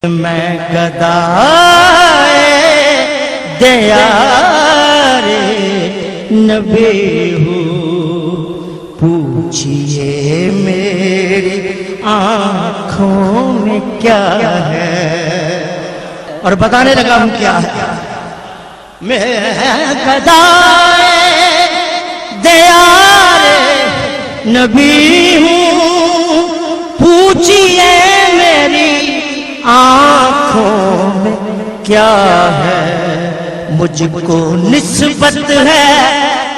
میں گدائے دیار نبی ہوں، پوچھئے میری آنکھوں میں کیا ہے، اور بتانے لگا ہوں کیا ہے۔ میں گدائے دیار نبی ہوں، پوچھئے میری آنکھوں میں کیا ہے، مجھ کو نسبت ہے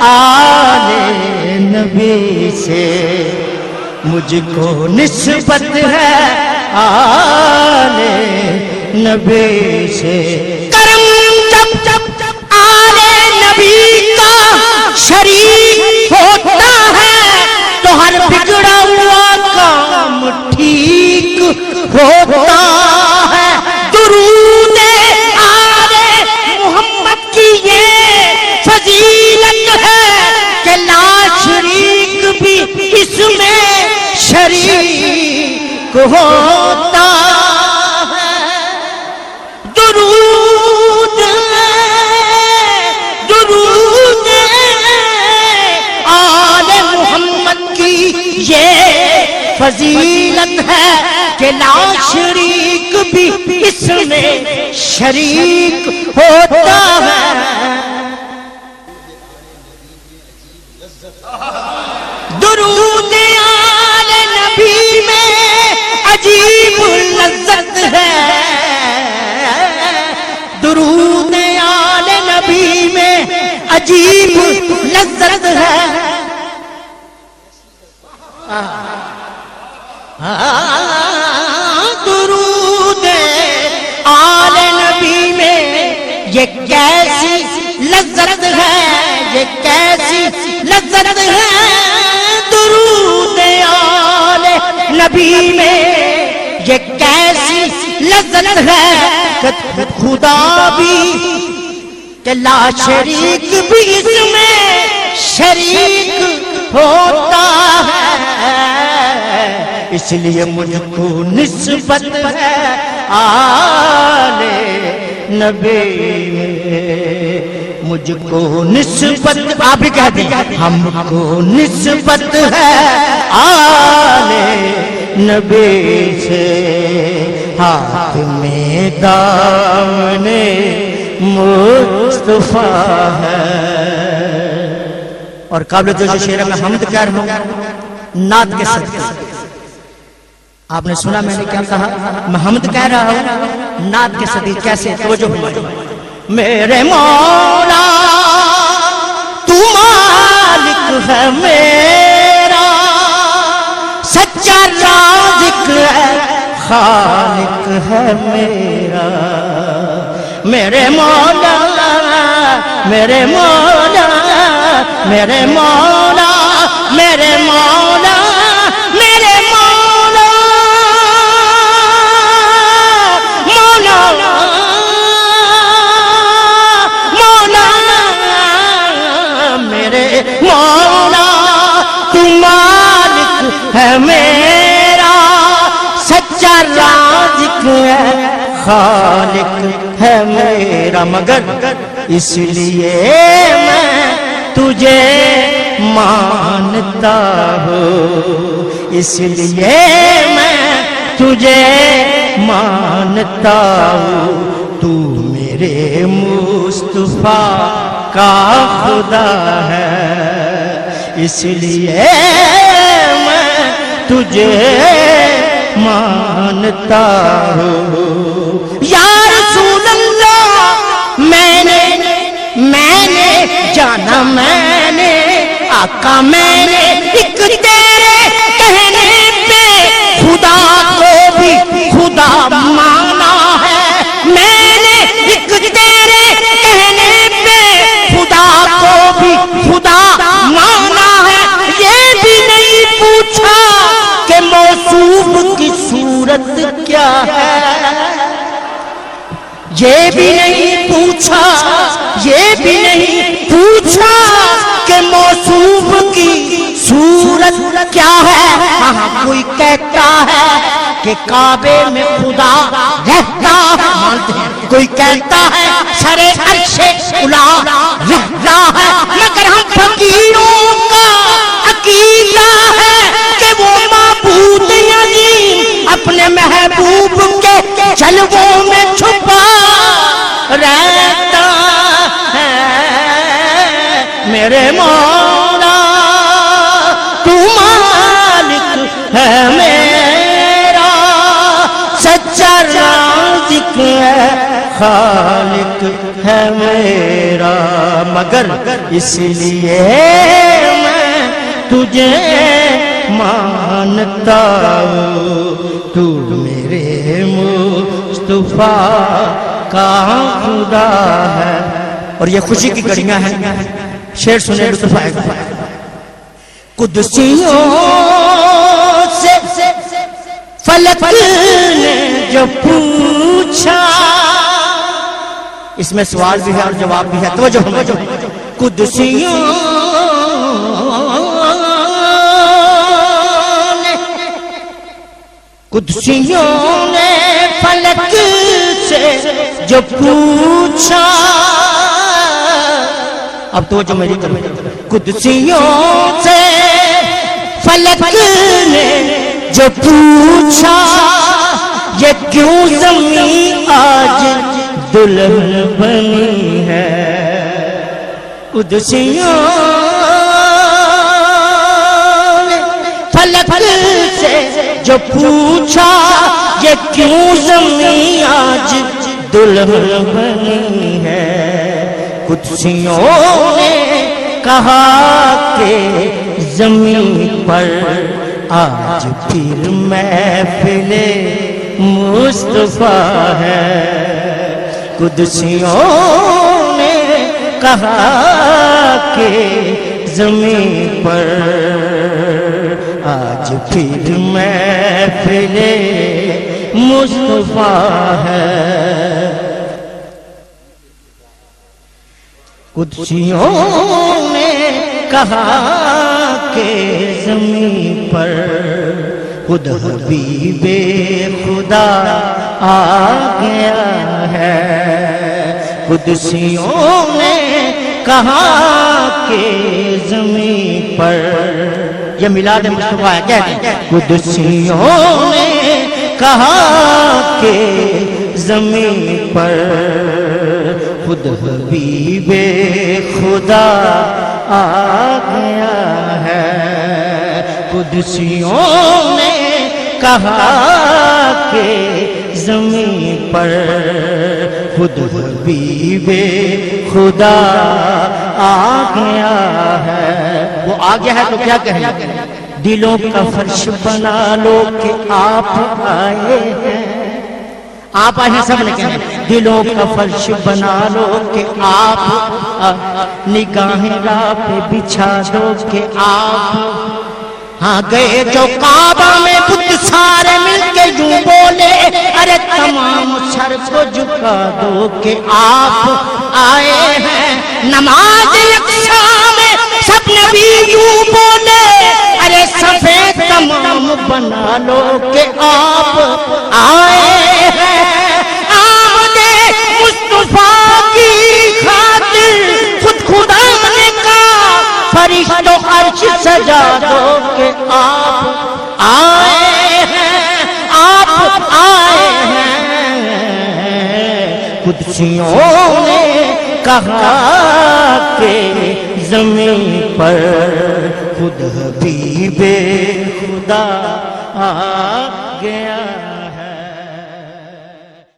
آل نبی سے، مجھ کو نسبت ہے آل نبی سے۔ کرم جب آل نبی کا شریک ہوتا ہے تو ہر بگڑا ہوا کام ٹھیک ہوتا ہے۔ درود آل محمد کی یہ فضیلت ہے کہ لا شریک بھی اس میں شریک ہوتا ہے۔ درود آل محمد کی یہ فضیلت ہے کہ لا شریک بھی اس میں شریک ہوتا ہے۔ درود آل نبی میں عجیب لذت ہے، درود آل نبی میں عجیب لذت ہے۔ درود آل نبی میں یہ کیسی لذت ہے، یہ کیسی لذت ہے۔ درود آل نبی میں یہ کیسی لذت ہے کہ خدا بھی کہ لا شریک بھی اس میں شریک ہوتا ہے۔ اس لیے مجھ کو نسبت ہے آل نبی میں، مجھ کو نسبت، آپ بھی کہہ دیں ہم کو نسبت ہے آل نبی سے۔ ہاتھ میں دامن مصطفیٰ ہے، اور قابل جو شعر میں حمد کہہ رہا ہوں نعت کے صدقے۔ آپ نے سنا میں نے کیا کہا، میں حمد کہہ رہا ہوں نعت کے صدقے۔ کیسے؟ توجہ فرمائیے۔ میرے مولا تو مالک ہے میرا، سچا رازق ہے، خالق ہے میرا۔ میرے مولا میرے مولا میرے مولا میرے مولا میرے مولا مولا مولا میرے مولا تو مالک ہے میرا، سچا رازق ہے، خالق ہے میرا۔ مگر اس لیے میں تجھے مانتا ہوں، اس لیے میں تجھے مانتا ہوں، تو میرے مصطفیٰ کا خدا ہے، اس لیے میں تجھے مانتا ہوں۔ یا رسول اللہ میں نے جانا، میں نے آقا، میں نے ایک تیرے کہنے پہ خدا کو بھی خدا مانا ہے، میں نے ایک تیرے کہنے پہ خدا کو بھی خدا مانا ہے۔ یہ بھی نہیں پوچھا کہ موصوف کی صورت کیا ہے، یہ بھی نہیں پوچھا، یہ بھی نہیں پوچھا کہ موصوف کی صورت کیا ہے۔ ہاں کوئی کہتا ہے کہ کعبے میں خدا رہتا ہے، مانتے ہیں۔ کوئی کہتا ہے سرے عرش الا رہتا ہے، مگر ہم فقیروں کا عقیدہ ہے کہ وہ معبود عظیم اپنے محبوب کے جلووں میں چھپا رہتا ہے۔ میرے مولا تو مالک ہے میرا، سچا رازق ہے، خالق ہے میرا، مگر اس لیے میں تجھے مانتا ہوں، تو میرے مصطفیٰ کا خدا ہے۔ اور یہ خوشی کی گھڑیاں ہیں، شعر سنے لطف آئے گا۔ قدسیوں سے فلک نے جو پوچھا، اس میں سوال بھی ہے اور جواب بھی ہے، توجہ قدسیوں نے فلک سے جو پوچھا، اب توجہ میری طرف، قدسیوں سے فلک نے جو پوچھا، یہ کیوں زمین آج دلہن بنی ہے۔ قدسیوں نے فلک سے جو پوچھا، یہ کیوں زمین آج دلہن بنی ہے۔ قدسیوں نے کہا کہ زمین پر آج پھر محفل مصطفیٰ ہے۔ قدسیوں نے کہا کہ زمین پر آج پھر محفل مصطفیٰ ہے۔ قدسیوں نے کہا کہ زمین پر خود حبیب خدا آ گیا ہے۔ قدسیوں نے کہا کہ زمین پر، یہ میلاد مصطفیٰ ہے، کہہ دیں قدسیوں نے کہا کہ زمین پر خود حبیب خدا آ گیا ہے۔ قدسیوں نے کہا کہ زمین پر خود حبیب خدا آ گیا ہے۔ وہ آ گیا ہے تو کیا کہیں؟ دلوں کا فرش بنا لو کہ آپ آئے ہیں۔ آپ آئے ہیں، سب نے کہا دلوں کا فرش بنا لو کہ آپ، نگاہیں راہ پہ بچھا دو کہ آپ ہاں گئے جو کعبہ میں بت سارے مل کے یوں بولے، ارے تمام سر کو جھکا دو کہ آپ آئے ہیں۔ نماز یکشاں میں سب نبی یوں بولے، ارے سفید تمام بنا لو کہ آپ آئے ہیں۔ آمدے مصطفیٰ کی خاطر خود خدا نے کہا فرشتوں عرش سجا دو کہ آپ آئے ہیں، آپ آئے ہیں۔ قدسیوں نے کہا کہ زمین پر خود حبیب خدا آ گیا۔